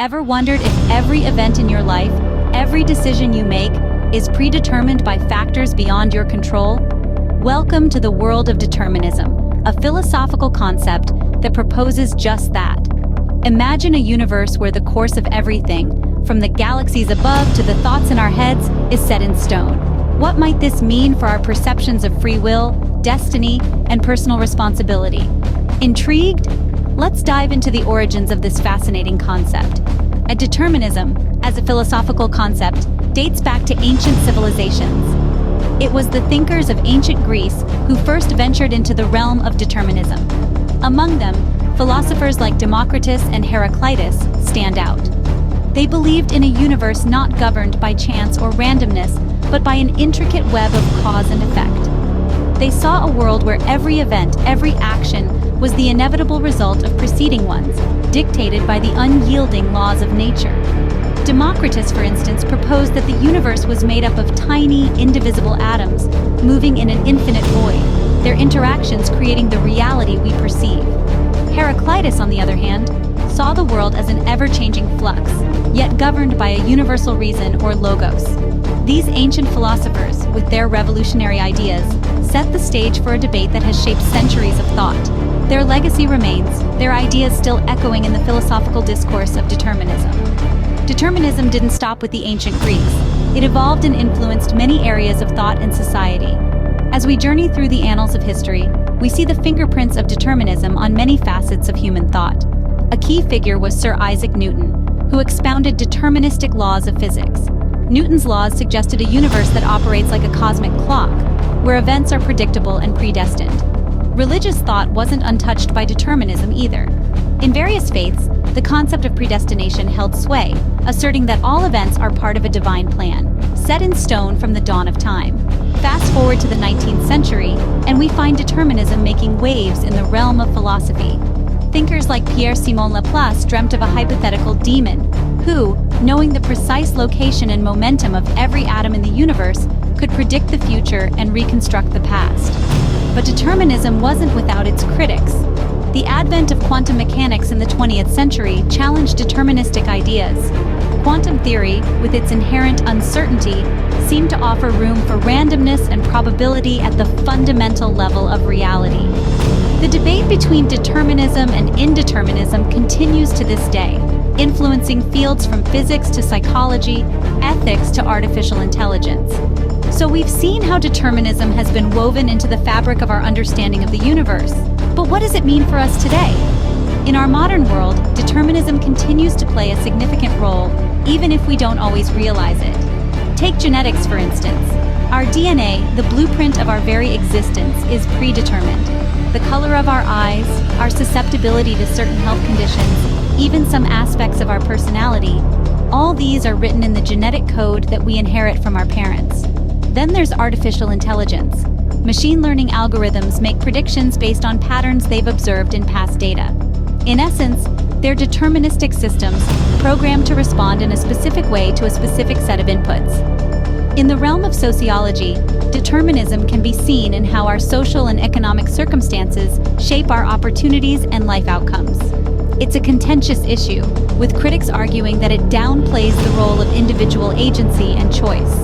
Ever wondered if every event in your life, every decision you make, is predetermined by factors beyond your control? Welcome to the world of determinism, a philosophical concept that proposes just that. Imagine a universe where the course of everything, from the galaxies above to the thoughts in our heads, is set in stone. What might this mean for our perceptions of free will, destiny, and personal responsibility? Intrigued? Let's dive into the origins of this fascinating concept. Determinism, as a philosophical concept, dates back to ancient civilizations. It was the thinkers of ancient Greece who first ventured into the realm of determinism. Among them, philosophers like Democritus and Heraclitus stand out. They believed in a universe not governed by chance or randomness, but by an intricate web of cause and effect. They saw a world where every event, every action, was the inevitable result of preceding ones, dictated by the unyielding laws of nature. Democritus, for instance, proposed that the universe was made up of tiny, indivisible atoms, moving in an infinite void, their interactions creating the reality we perceive. Heraclitus, on the other hand, saw the world as an ever-changing flux, yet governed by a universal reason or logos. These ancient philosophers, with their revolutionary ideas, set the stage for a debate that has shaped centuries of thought. Their legacy remains, their ideas still echoing in the philosophical discourse of determinism. Determinism didn't stop with the ancient Greeks. It evolved and influenced many areas of thought and society. As we journey through the annals of history, we see the fingerprints of determinism on many facets of human thought. A key figure was Sir Isaac Newton, who expounded deterministic laws of physics. Newton's laws suggested a universe that operates like a cosmic clock, where events are predictable and predestined. Religious thought wasn't untouched by determinism either. In various faiths, the concept of predestination held sway, asserting that all events are part of a divine plan, set in stone from the dawn of time. Fast forward to the 19th century, and we find determinism making waves in the realm of philosophy. Thinkers like Pierre-Simon Laplace dreamt of a hypothetical demon, who, knowing the precise location and momentum of every atom in the universe, could predict the future and reconstruct the past. But determinism wasn't without its critics. The advent of quantum mechanics in the 20th century challenged deterministic ideas. Quantum theory, with its inherent uncertainty, seemed to offer room for randomness and probability at the fundamental level of reality. The debate between determinism and indeterminism continues to this day, influencing fields from physics to psychology, ethics to artificial intelligence. So we've seen how determinism has been woven into the fabric of our understanding of the universe. But what does it mean for us today? In our modern world, determinism continues to play a significant role, even if we don't always realize it. Take genetics, for instance. Our DNA, the blueprint of our very existence, is predetermined. The color of our eyes, our susceptibility to certain health conditions, even some aspects of our personality, all these are written in the genetic code that we inherit from our parents. Then there's artificial intelligence. Machine learning algorithms make predictions based on patterns they've observed in past data. In essence, they're deterministic systems programmed to respond in a specific way to a specific set of inputs. In the realm of sociology, determinism can be seen in how our social and economic circumstances shape our opportunities and life outcomes. It's a contentious issue, with critics arguing that it downplays the role of individual agency and choice.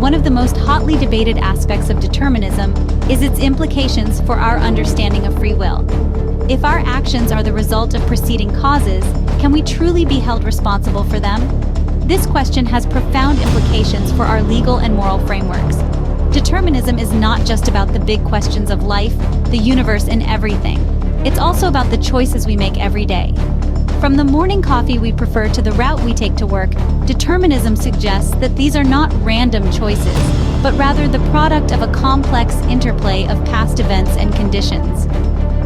One of the most hotly debated aspects of determinism is its implications for our understanding of free will. If our actions are the result of preceding causes, can we truly be held responsible for them? This question has profound implications for our legal and moral frameworks. Determinism is not just about the big questions of life, the universe, and everything. It's also about the choices we make every day. From the morning coffee we prefer to the route we take to work, determinism suggests that these are not random choices, but rather the product of a complex interplay of past events and conditions.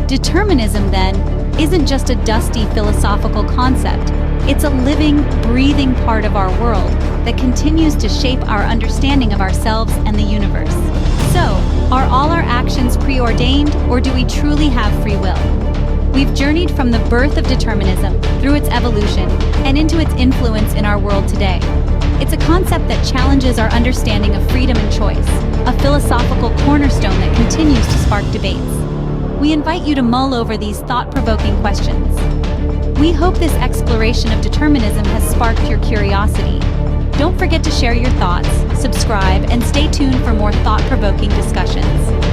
Determinism, then, isn't just a dusty philosophical concept. It's a living, breathing part of our world that continues to shape our understanding of ourselves and the universe. So, are all our actions preordained, or do we truly have free will? We've journeyed from the birth of determinism, through its evolution, and into its influence in our world today. It's a concept that challenges our understanding of freedom and choice, a philosophical cornerstone that continues to spark debates. We invite you to mull over these thought-provoking questions. We hope this exploration of determinism has sparked your curiosity. Don't forget to share your thoughts, subscribe, and stay tuned for more thought-provoking discussions.